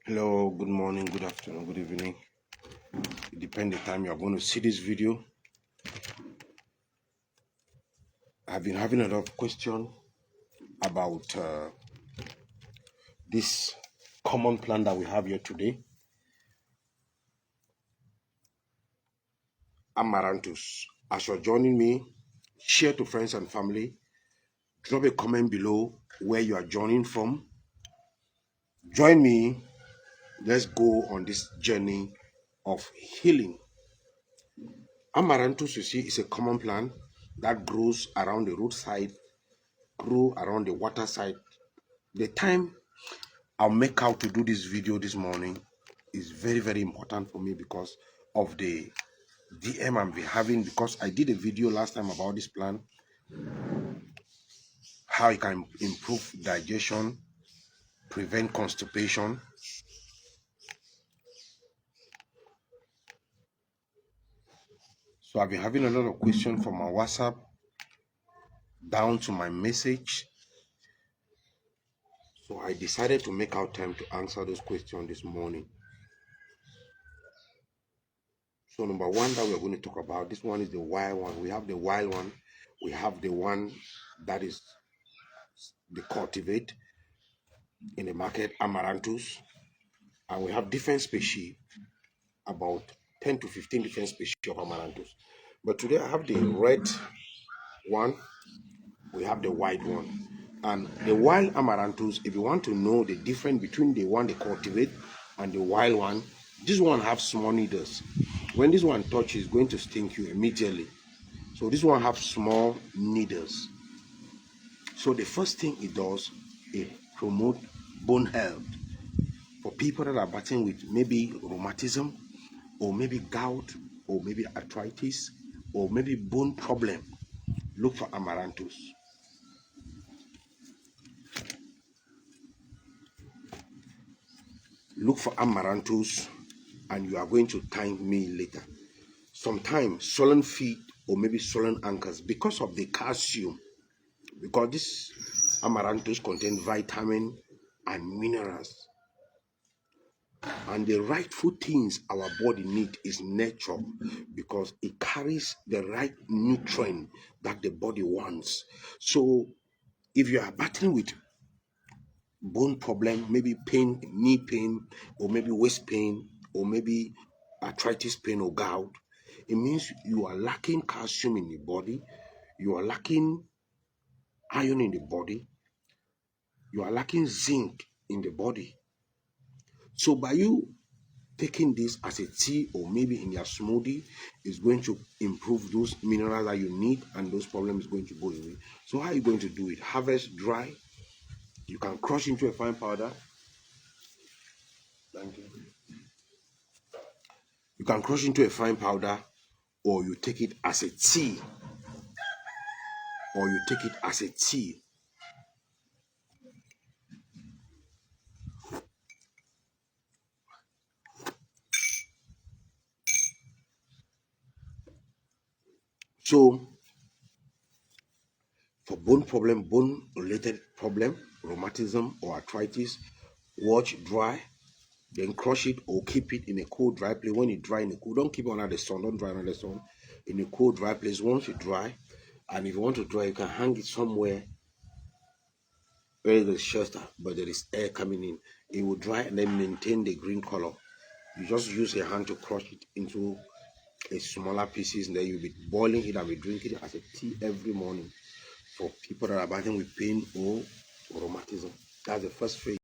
Hello, good morning, good afternoon, good evening. It depends the time you are going to see this video. I've been having a lot of questions about this common plant that we have here today, Amaranthus. As you're joining me, share to friends and family. Drop a comment below where you are joining from. Join me. Let's go on this journey of healing. Amaranthus, you see, is a common plant that grows around the roadside, grow around the water side. The time I'll make out to do this video this morning is very, very important for me because of the DM I'm having, because I did a video last time about this plant, how it can improve digestion, prevent constipation. So I've been having a lot of questions from my WhatsApp down to my message. So I decided to make out time to answer those questions this morning. So number one that we're going to talk about, this one is the wild one. We have the wild one. We have the one that is the cultivate in the market, Amaranthus. And we have different species, about 10 to 15 different species of Amaranthus. But today I have the red one, we have the white one. And the wild Amaranthus, if you want to know the difference between the one they cultivate and the wild one, this one have small needles. When this one touches, it's going to sting you immediately. So this one have small needles. So the first thing it does, it promote bone health. For people that are battling with maybe rheumatism, or maybe gout, or maybe arthritis, or maybe bone problem, look for Amaranthus. Look for Amaranthus, and you are going to thank me later. Sometimes swollen feet or maybe swollen ankles because of the calcium, because this Amaranthus contains vitamin and minerals. And the rightful things our body need is nature, because it carries the right nutrient that the body wants. So if you are battling with bone problem, maybe pain, knee pain, or maybe waist pain, or maybe arthritis pain or gout, it means you are lacking calcium in the body, you are lacking iron in the body, you are lacking zinc in the body. So by you taking this as a tea or maybe in your smoothie is going to improve those minerals that you need, and those problems going to go away. So how are you going to do it? Harvest dry. You can crush into a fine powder. Thank you. You can crush into a fine powder, or you take it as a tea. Or you take it as a tea. So for bone problem, bone related problem, rheumatism or arthritis, wash dry, then crush it or keep it in a cool, dry place. When it dry in a cool, don't keep it under the sun, don't dry under the sun. In a cool, dry place. Once it dry, and if you want to dry, you can hang it somewhere where there is shelter, but there is air coming in. It will dry and then maintain the green color. You just use a hand to crush it into a smaller pieces, and then you'll be boiling it and be drinking it as a tea every morning for people that are battling with pain or rheumatism. That's the first phase.